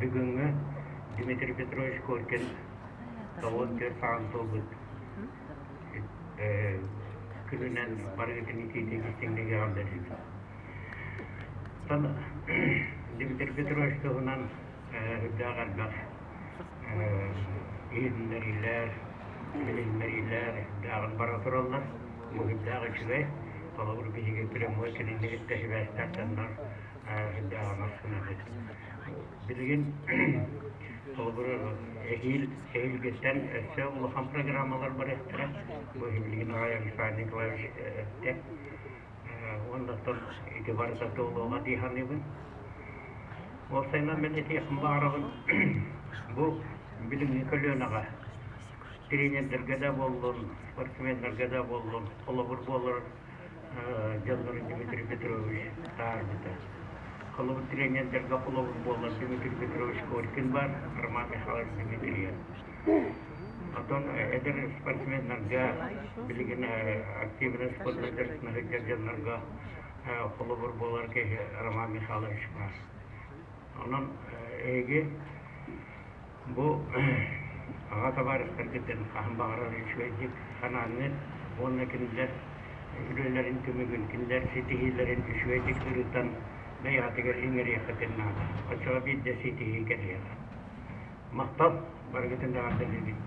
бүгүнгү Дмитрий Петрович Коркин тавон төр саантолбут күнүнен баргытын итийтегистиңдеги алдырып. Тан Дмитрий Петрович тогунан дагардак иирнерилер, билимнерилер, дагын бара тураллар. Мугиддагы чүгэй, толобур биһиги прямой кениннигит тэсибэстартаннар дагын аскынабыт. Билигин толобур эһилгеттен эссе улахан программалар бар эттера. Бу билигин Ая Михаил Николаевич те. Ондан итибарда толуга диханыбын. Осайнан мен эти барабын. Бу билимни көлөнага тренерлерге да болдун, спортсмендерге да болдун, толобур болор Жандар Дмитрий Петрович тарбыта. Колобур тренерлерге толобур болор Дмитрий Петрович Коркин бар, Роман Михайлович Дмитриев. Потом эдер спортсмендерге билигин активный спортсмендерге жандарга толобур болор ке Роман Михайлович бар. Онан эги бу ага табарыстаргытын кахан багарары чуэдик санаанын онна кинилер үлелерин көмөгүн кинилер ситихилерин чуэдик ырытан бэйатыгер иңериякытыннаада очоға бидде ситихи кериера мактап баргытын дагардылыгын